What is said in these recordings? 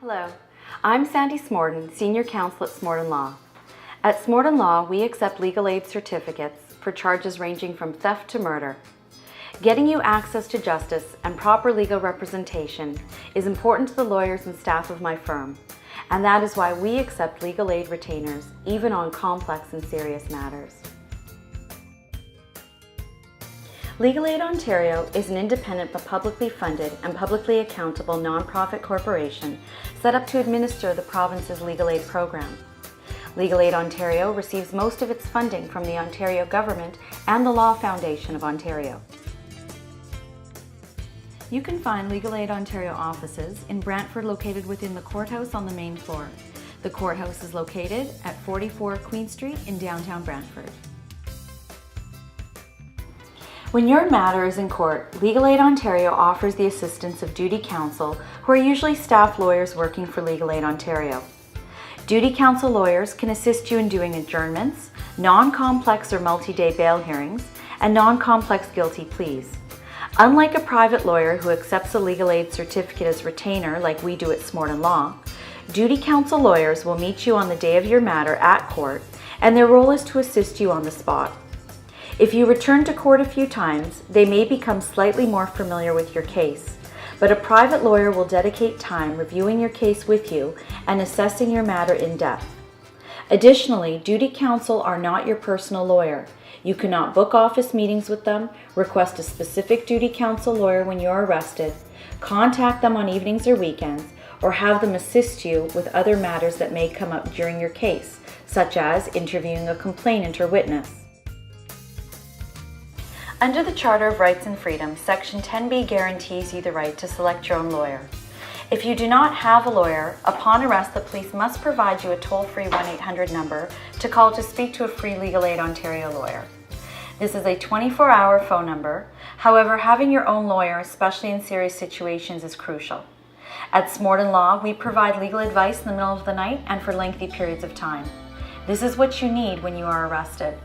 Hello, I'm Sandy Smordin, Senior Counsel at Smordin Law. At Smordin Law, we accept legal aid certificates for charges ranging from theft to murder. Getting you access to justice and proper legal representation is important to the lawyers and staff of my firm, and that is why we accept legal aid retainers even on complex and serious matters. Legal Aid Ontario is an independent but publicly funded and publicly accountable nonprofit corporation set up to administer the province's legal aid program. Legal Aid Ontario receives most of its funding from the Ontario Government and the Law Foundation of Ontario. You can find Legal Aid Ontario offices in Brantford, located within the courthouse on the main floor. The courthouse is located at 44 Queen Street in downtown Brantford. When your matter is in court, Legal Aid Ontario offers the assistance of duty counsel, who are usually staff lawyers working for Legal Aid Ontario. Duty counsel lawyers can assist you in doing adjournments, non-complex or multi-day bail hearings, and non-complex guilty pleas. Unlike a private lawyer who accepts a legal aid certificate as retainer like we do at Smordin Law, duty counsel lawyers will meet you on the day of your matter at court, and their role is to assist you on the spot. If you return to court a few times, they may become slightly more familiar with your case, but a private lawyer will dedicate time reviewing your case with you and assessing your matter in depth. Additionally, duty counsel are not your personal lawyer. You cannot book office meetings with them, request a specific duty counsel lawyer when you are arrested, contact them on evenings or weekends, or have them assist you with other matters that may come up during your case, such as interviewing a complainant or witness. Under the Charter of Rights and Freedoms, Section 10B guarantees you the right to select your own lawyer. If you do not have a lawyer, upon arrest the police must provide you a toll-free 1-800 number to call to speak to a free Legal Aid Ontario lawyer. This is a 24-hour phone number. However, having your own lawyer, especially in serious situations, is crucial. At Smordin Law, we provide legal advice in the middle of the night and for lengthy periods of time. This is what you need when you are arrested.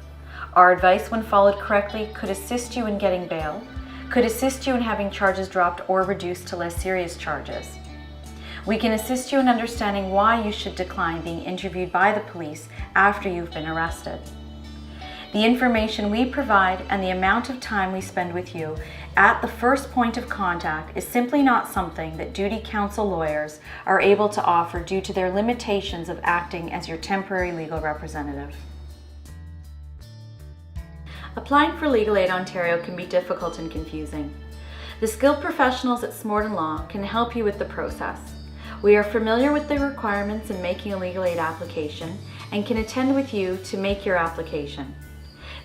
Our advice, when followed correctly, could assist you in getting bail, could assist you in having charges dropped or reduced to less serious charges. We can assist you in understanding why you should decline being interviewed by the police after you've been arrested. The information we provide and the amount of time we spend with you at the first point of contact is simply not something that duty counsel lawyers are able to offer due to their limitations of acting as your temporary legal representative. Applying for Legal Aid Ontario can be difficult and confusing. The skilled professionals at Smordin Law can help you with the process. We are familiar with the requirements in making a legal aid application and can attend with you to make your application.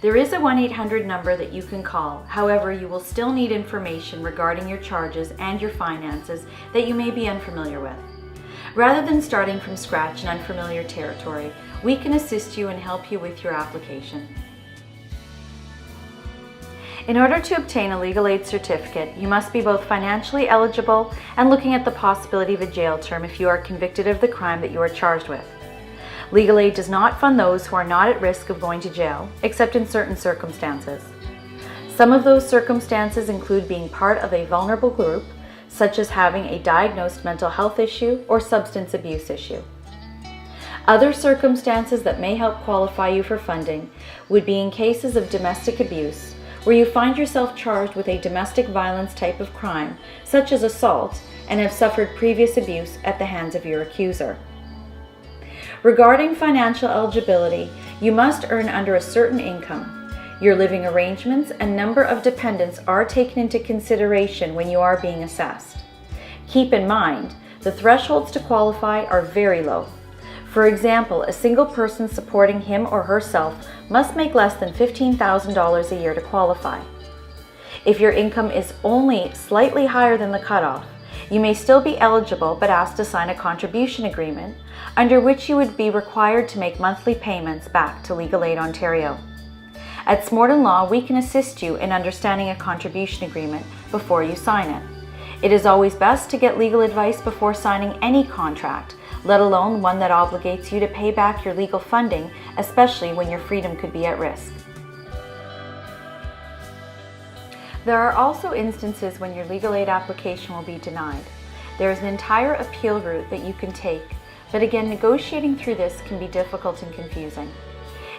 There is a 1-800 number that you can call. However, you will still need information regarding your charges and your finances that you may be unfamiliar with. Rather than starting from scratch in unfamiliar territory, we can assist you and help you with your application. In order to obtain a legal aid certificate, you must be both financially eligible and looking at the possibility of a jail term if you are convicted of the crime that you are charged with. Legal aid does not fund those who are not at risk of going to jail, except in certain circumstances. Some of those circumstances include being part of a vulnerable group, such as having a diagnosed mental health issue or substance abuse issue. Other circumstances that may help qualify you for funding would be in cases of domestic abuse, where you find yourself charged with a domestic violence type of crime, such as assault, and have suffered previous abuse at the hands of your accuser. Regarding financial eligibility, you must earn under a certain income. Your living arrangements and number of dependents are taken into consideration when you are being assessed. Keep in mind, the thresholds to qualify are very low. For example, a single person supporting him or herself must make less than $15,000 a year to qualify. If your income is only slightly higher than the cutoff, you may still be eligible but asked to sign a contribution agreement under which you would be required to make monthly payments back to Legal Aid Ontario. At Smordin Law, we can assist you in understanding a contribution agreement before you sign it. It is always best to get legal advice before signing any contract, let alone one that obligates you to pay back your legal funding, especially when your freedom could be at risk. There are also instances when your legal aid application will be denied. There is an entire appeal route that you can take, but again, negotiating through this can be difficult and confusing.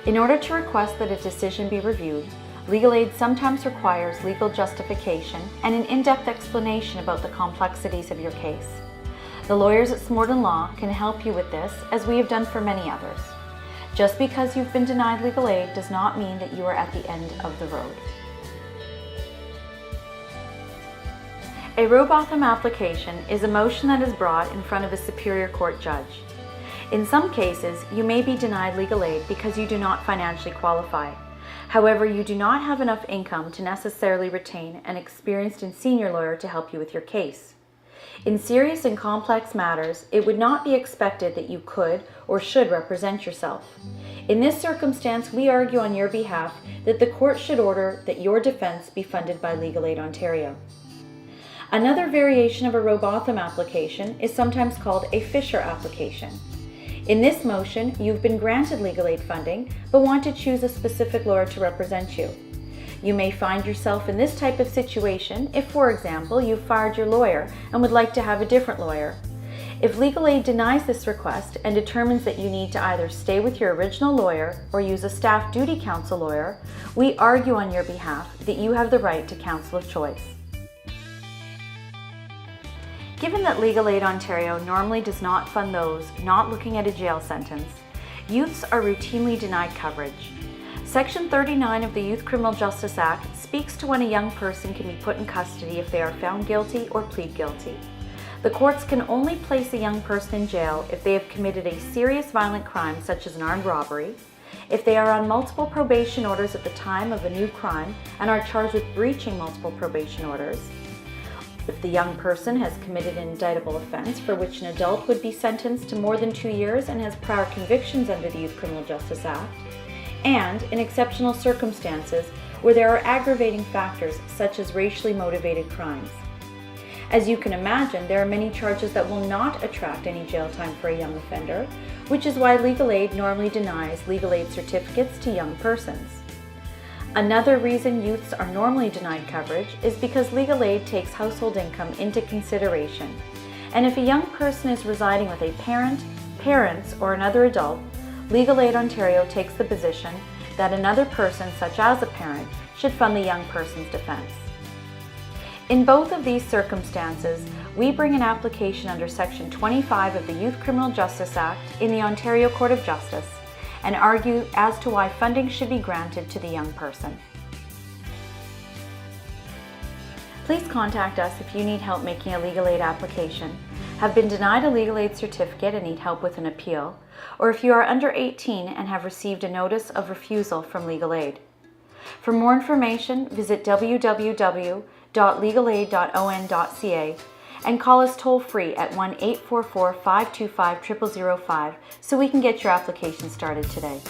In order to request that a decision be reviewed, legal aid sometimes requires legal justification and an in-depth explanation about the complexities of your case. The lawyers at Smordin Law can help you with this, as we have done for many others. Just because you've been denied legal aid does not mean that you are at the end of the road. A Robotham application is a motion that is brought in front of a superior court judge. In some cases, you may be denied legal aid because you do not financially qualify. However, you do not have enough income to necessarily retain an experienced and senior lawyer to help you with your case. In serious and complex matters, it would not be expected that you could or should represent yourself. In this circumstance, we argue on your behalf that the court should order that your defense be funded by Legal Aid Ontario. Another variation of a Robotham application is sometimes called a Fisher application. In this motion, you've been granted legal aid funding, but want to choose a specific lawyer to represent you. You may find yourself in this type of situation if, for example, you've fired your lawyer and would like to have a different lawyer. If legal aid denies this request and determines that you need to either stay with your original lawyer or use a staff duty counsel lawyer, we argue on your behalf that you have the right to counsel of choice. Given that Legal Aid Ontario normally does not fund those not looking at a jail sentence, youths are routinely denied coverage. Section 39 of the Youth Criminal Justice Act speaks to when a young person can be put in custody if they are found guilty or plead guilty. The courts can only place a young person in jail if they have committed a serious violent crime such as an armed robbery, if they are on multiple probation orders at the time of a new crime and are charged with breaching multiple probation orders, if the young person has committed an indictable offense for which an adult would be sentenced to more than 2 years and has prior convictions under the Youth Criminal Justice Act, and in exceptional circumstances where there are aggravating factors such as racially motivated crimes. As you can imagine, there are many charges that will not attract any jail time for a young offender, which is why legal aid normally denies legal aid certificates to young persons. Another reason youths are normally denied coverage is because legal aid takes household income into consideration. And if a young person is residing with a parent, parents, or another adult, Legal Aid Ontario takes the position that another person, such as a parent, should fund the young person's defense. In both of these circumstances, we bring an application under Section 25 of the Youth Criminal Justice Act in the Ontario Court of Justice and argue as to why funding should be granted to the young person. Please contact us if you need help making a legal aid application, have been denied a legal aid certificate and need help with an appeal, or if you are under 18 and have received a notice of refusal from legal aid. For more information, visit www.legalaid.on.ca and call us toll-free at 1-844-525-0005 so we can get your application started today.